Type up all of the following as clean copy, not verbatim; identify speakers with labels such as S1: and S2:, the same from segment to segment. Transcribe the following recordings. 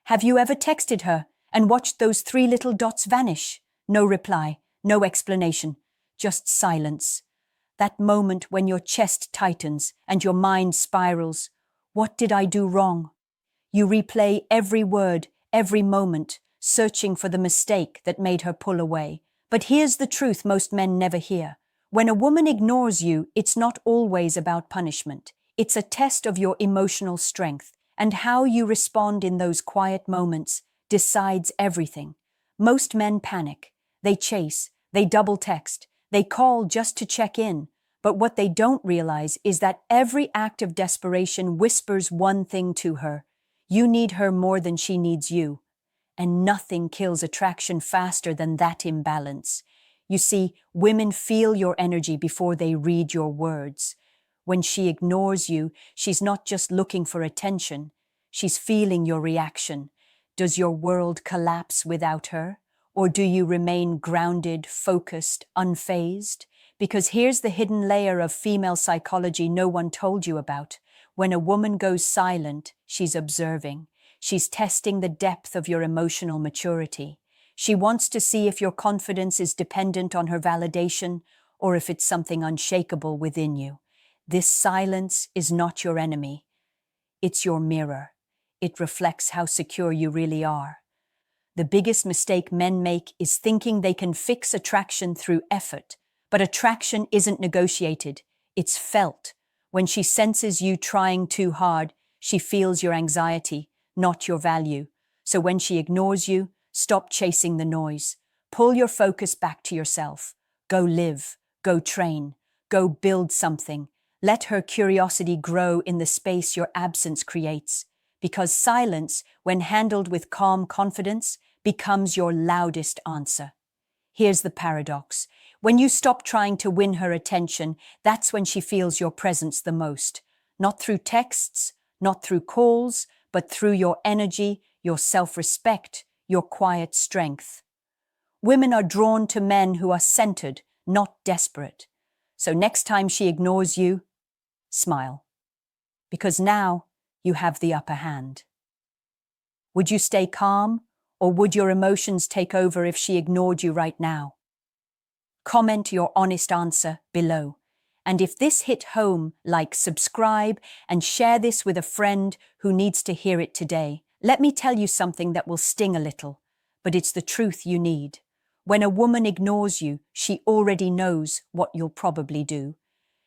S1: Have you ever texted her and watched those 3 little dots vanish? No reply, no explanation, just silence. That moment when your chest tightens and your mind spirals. What did I do wrong? You replay every word, every moment, searching for the mistake that made her pull away. But here's the truth most men never hear. When a woman ignores you, it's not always about punishment. It's a test of your emotional strength, and how you respond in those quiet moments decides everything. Most men panic. They chase, they double text, they call just to check in. But what they don't realize is that every act of desperation whispers one thing to her. You need her more than she needs you. And nothing kills attraction faster than that imbalance. You see, women feel your energy before they read your words. When she ignores you, she's not just looking for attention. She's feeling your reaction. Does your world collapse without her? Or do you remain grounded, focused, unfazed? Because here's the hidden layer of female psychology no one told you about. When a woman goes silent, she's observing. She's testing the depth of your emotional maturity. She wants to see if your confidence is dependent on her validation or if it's something unshakable within you. This silence is not your enemy. It's your mirror. It reflects how secure you really are. The biggest mistake men make is thinking they can fix attraction through effort. But attraction isn't negotiated. It's felt. When she senses you trying too hard, she feels your anxiety, not your value. So when she ignores you, stop chasing the noise. Pull your focus back to yourself. Go live. Go train. Go build something. Let her curiosity grow in the space your absence creates. Because silence, when handled with calm confidence, becomes your loudest answer. Here's the paradox. When you stop trying to win her attention, that's when she feels your presence the most. Not through texts, not through calls, but through your energy, your self-respect, your quiet strength. Women are drawn to men who are centered, not desperate. So next time she ignores you, smile. Because now you have the upper hand. Would you stay calm, or would your emotions take over if she ignored you right now? Comment your honest answer below. And if this hit home, like, subscribe, and share this with a friend who needs to hear it today. Let me tell you something that will sting a little, but it's the truth you need. When a woman ignores you, she already knows what you'll probably do.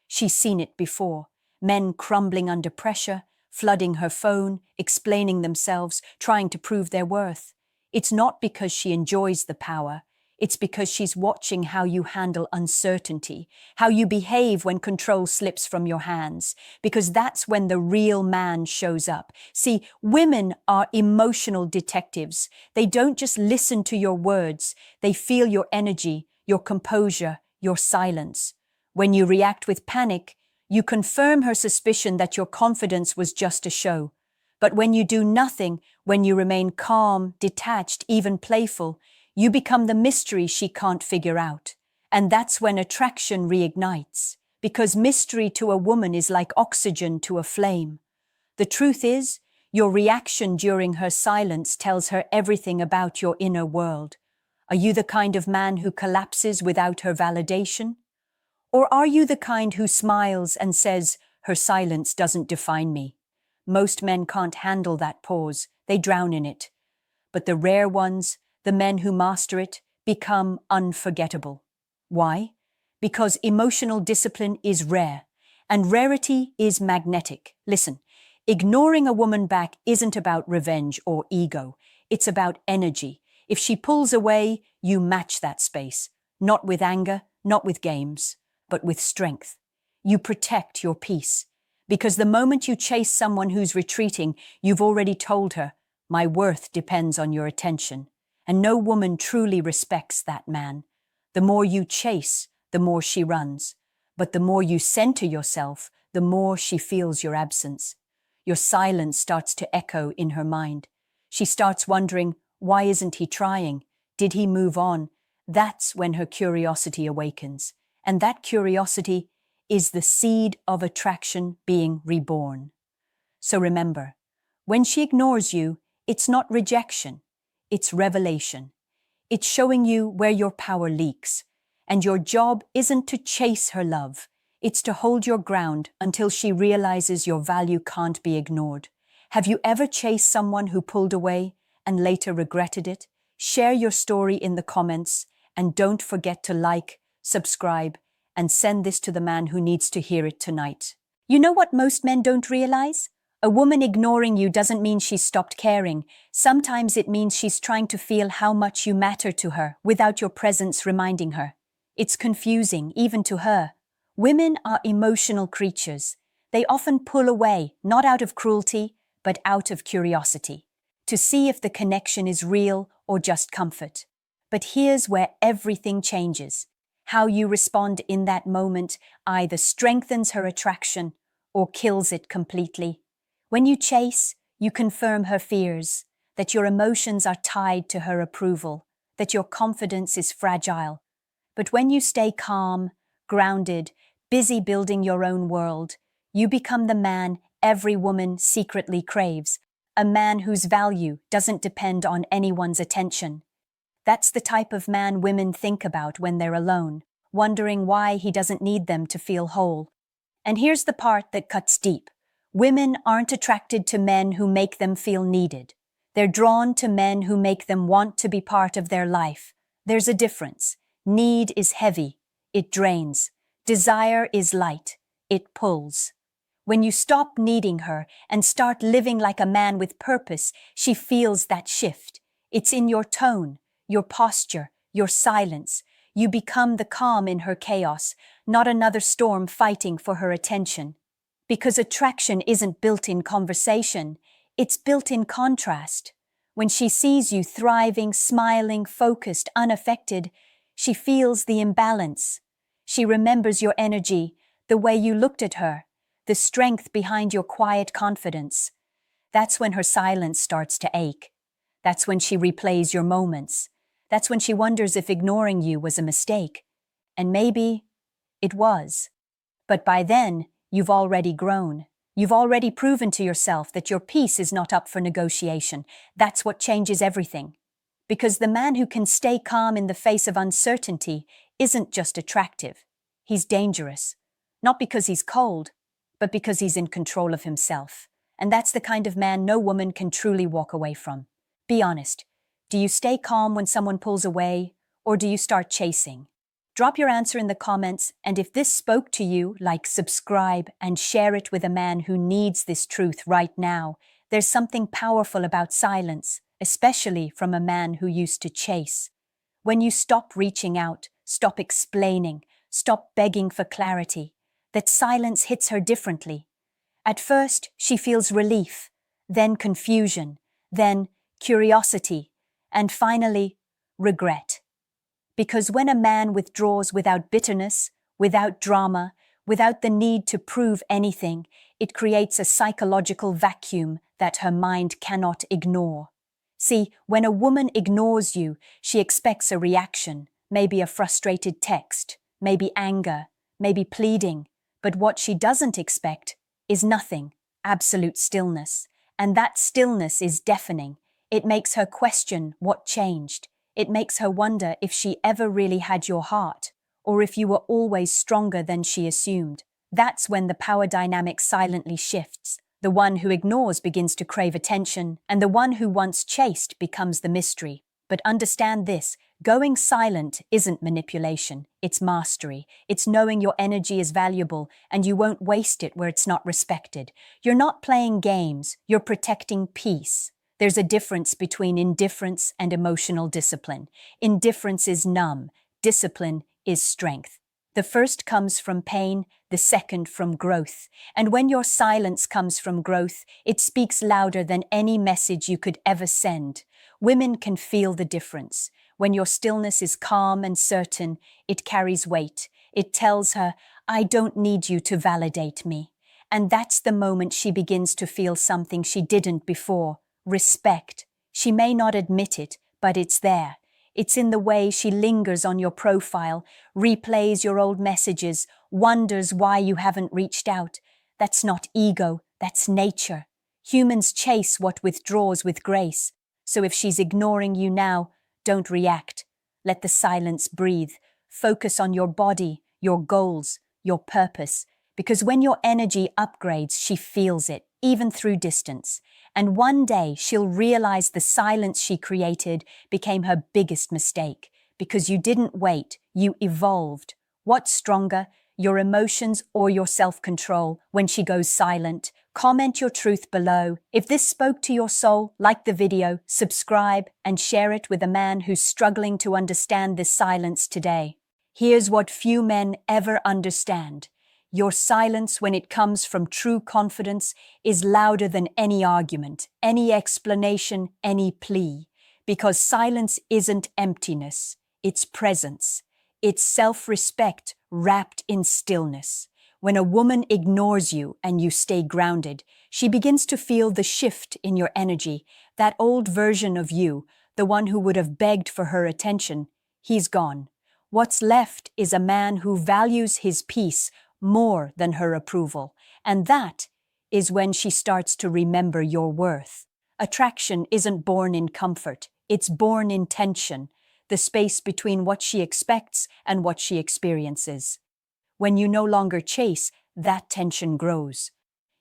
S1: She's seen it before. Men crumbling under pressure, flooding her phone, explaining themselves, trying to prove their worth. It's not because she enjoys the power. It's because she's watching how you handle uncertainty, how you behave when control slips from your hands, because that's when the real man shows up. See, women are emotional detectives. They don't just listen to your words. They feel your energy, your composure, your silence. When you react with panic, you confirm her suspicion that your confidence was just a show. But when you do nothing, when you remain calm, detached, even playful, you become the mystery she can't figure out. And that's when attraction reignites. Because mystery to a woman is like oxygen to a flame. The truth is, your reaction during her silence tells her everything about your inner world. Are you the kind of man who collapses without her validation? Or are you the kind who smiles and says, her silence doesn't define me? Most men can't handle that pause. They drown in it. But the rare ones, the men who master it, become unforgettable. Why? Because emotional discipline is rare, and rarity is magnetic. Listen, ignoring a woman back isn't about revenge or ego. It's about energy. If she pulls away, you match that space. Not with anger, not with games, but with strength. You protect your peace. Because the moment you chase someone who's retreating, you've already told her, my worth depends on your attention. And no woman truly respects that man. The more you chase, the more she runs. But the more you center yourself, the more she feels your absence. Your silence starts to echo in her mind. She starts wondering, why isn't he trying? Did he move on? That's when her curiosity awakens. And that curiosity is the seed of attraction being reborn. So remember, when she ignores you, It's not rejection, it's revelation. It's showing you where your power leaks. And your job isn't to chase her love, it's to hold your ground until she realizes your value can't be ignored. Have you ever chased someone who pulled away and later regretted it? Share your story in the comments, and don't forget to like, subscribe, and send this to the man who needs to hear it tonight. You know what most men don't realize? A woman ignoring you doesn't mean she's stopped caring. Sometimes it means she's trying to feel how much you matter to her without your presence reminding her. It's confusing, even to her. Women are emotional creatures. They often pull away, not out of cruelty, but out of curiosity, to see if the connection is real or just comfort. But here's where everything changes. How you respond in that moment either strengthens her attraction or kills it completely. When you chase, you confirm her fears, that your emotions are tied to her approval, that your confidence is fragile. But when you stay calm, grounded, busy building your own world, you become the man every woman secretly craves, a man whose value doesn't depend on anyone's attention. That's the type of man women think about when they're alone, wondering why he doesn't need them to feel whole. And here's the part that cuts deep. Women aren't attracted to men who make them feel needed. They're drawn to men who make them want to be part of their life. There's a difference. Need is heavy. It drains. Desire is light. It pulls. When you stop needing her and start living like a man with purpose, she feels that shift. It's in your tone, your posture, your silence. You become the calm in her chaos, not another storm fighting for her attention. Because attraction isn't built in conversation, it's built in contrast. When she sees you thriving, smiling, focused, unaffected, she feels the imbalance. She remembers your energy, the way you looked at her, the strength behind your quiet confidence. That's when her silence starts to ache. That's when she replays your moments. That's when she wonders if ignoring you was a mistake. And maybe it was. But by then, you've already grown. You've already proven to yourself that your peace is not up for negotiation. That's what changes everything. Because the man who can stay calm in the face of uncertainty isn't just attractive. He's dangerous. Not because he's cold, but because he's in control of himself. And that's the kind of man no woman can truly walk away from. Be honest. Do you stay calm when someone pulls away, or do you start chasing? Drop your answer in the comments, and if this spoke to you, like, subscribe, and share it with a man who needs this truth right now. There's something powerful about silence, especially from a man who used to chase. When you stop reaching out, stop explaining, stop begging for clarity, that silence hits her differently. At first, she feels relief, then confusion, then curiosity, and finally, regret. Because when a man withdraws without bitterness, without drama, without the need to prove anything, it creates a psychological vacuum that her mind cannot ignore. See, when a woman ignores you, she expects a reaction, maybe a frustrated text, maybe anger, maybe pleading. But what she doesn't expect is nothing, absolute stillness. And that stillness is deafening. It makes her question what changed. It makes her wonder if she ever really had your heart, or if you were always stronger than she assumed. That's when the power dynamic silently shifts. The one who ignores begins to crave attention, and the one who once chased becomes the mystery. But understand this, going silent isn't manipulation, it's mastery. It's knowing your energy is valuable, and you won't waste it where it's not respected. You're not playing games, you're protecting peace. There's a difference between indifference and emotional discipline. Indifference is numb. Discipline is strength. The first comes from pain, the second from growth. And when your silence comes from growth, it speaks louder than any message you could ever send. Women can feel the difference. When your stillness is calm and certain, it carries weight. It tells her, I don't need you to validate me. And that's the moment she begins to feel something she didn't before. Respect. She may not admit it, but it's there. It's in the way she lingers on your profile, replays your old messages, wonders why you haven't reached out. That's not ego, that's nature. Humans chase what withdraws with grace. So if she's ignoring you now, don't react. Let the silence breathe. Focus on your body, your goals, your purpose. Because when your energy upgrades, she feels it, even through distance. And one day she'll realize the silence she created became her biggest mistake. Because you didn't wait, you evolved. What's stronger, your emotions or your self-control when she goes silent? Comment your truth below. If this spoke to your soul, like the video, subscribe, and share it with a man who's struggling to understand this silence today. Here's what few men ever understand. Your silence, when it comes from true confidence, is louder than any argument, any explanation, any plea. Because silence isn't emptiness, it's presence. It's self-respect wrapped in stillness. When a woman ignores you and you stay grounded, she begins to feel the shift in your energy. That old version of you, the one who would have begged for her attention, he's gone. What's left is a man who values his peace more than her approval. And that is when she starts to remember your worth. Attraction isn't born in comfort, it's born in tension, the space between what she expects and what she experiences. When you no longer chase, that tension grows.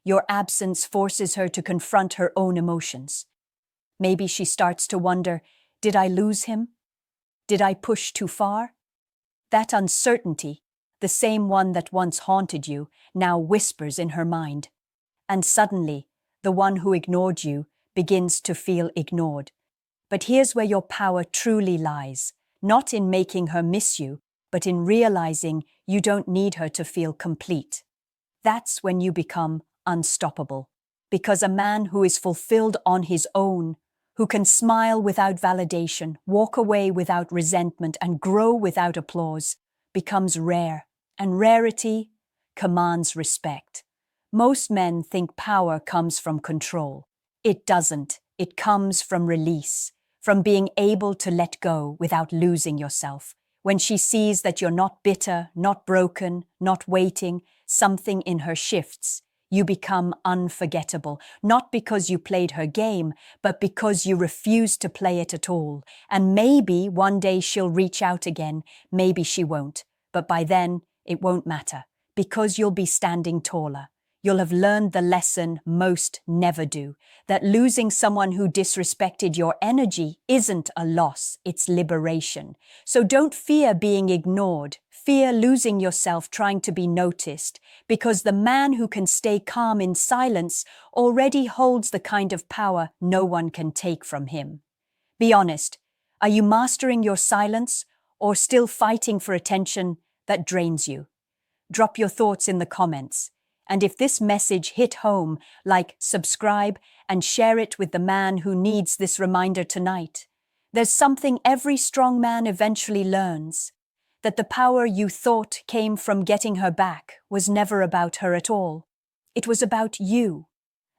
S1: Your absence forces her to confront her own emotions. Maybe she starts to wonder, did I lose him? Did I push too far? That uncertainty, the same one that once haunted you, now whispers in her mind. And suddenly, the one who ignored you begins to feel ignored. But here's where your power truly lies, not in making her miss you, but in realizing you don't need her to feel complete. That's when you become unstoppable. Because a man who is fulfilled on his own, who can smile without validation, walk away without resentment, and grow without applause, becomes rare. And rarity commands respect. Most men think power comes from control. It doesn't. It comes from release, from being able to let go without losing yourself. When she sees that you're not bitter, not broken, not waiting, something in her shifts. You become unforgettable, not because you played her game, but because you refused to play it at all. And maybe one day she'll reach out again, maybe she won't. But by then, it won't matter, because you'll be standing taller. You'll have learned the lesson most never do, that losing someone who disrespected your energy isn't a loss, it's liberation. So don't fear being ignored, fear losing yourself trying to be noticed, because the man who can stay calm in silence already holds the kind of power no one can take from him. Be honest, are you mastering your silence or still fighting for attention that drains you? Drop your thoughts in the comments. And if this message hit home, like, subscribe, and share it with the man who needs this reminder tonight. There's something every strong man eventually learns, that the power you thought came from getting her back was never about her at all. It was about you,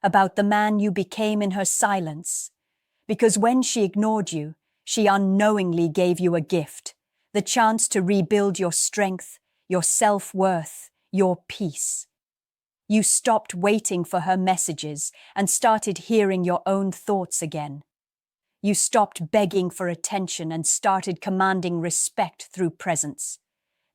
S1: about the man you became in her silence. Because when she ignored you, she unknowingly gave you a gift, the chance to rebuild your strength, your self-worth, your peace. You stopped waiting for her messages and started hearing your own thoughts again. You stopped begging for attention and started commanding respect through presence.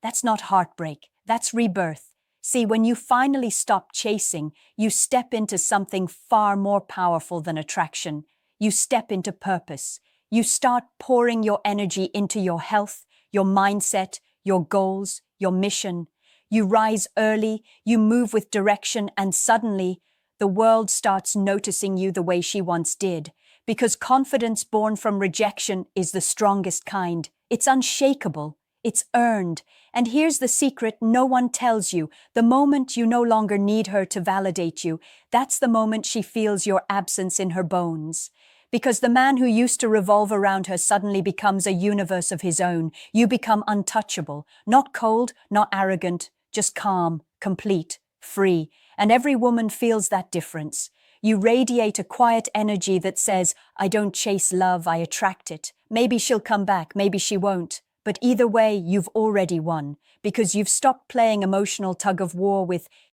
S1: That's not heartbreak, that's rebirth. See, when you finally stop chasing, you step into something far more powerful than attraction. You step into purpose. You start pouring your energy into your health, your mindset, your goals, your mission. You rise early, you move with direction, and suddenly, the world starts noticing you the way she once did. Because confidence born from rejection is the strongest kind. It's unshakable. It's earned. And here's the secret no one tells you. The moment you no longer need her to validate you, that's the moment she feels your absence in her bones. Because the man who used to revolve around her suddenly becomes a universe of his own. You become untouchable, not cold, not arrogant, just calm, complete, free. And every woman feels that difference. You radiate a quiet energy that says, I don't chase love, I attract it. Maybe she'll come back, maybe she won't. But either way, you've already won, because you've stopped playing emotional tug of war with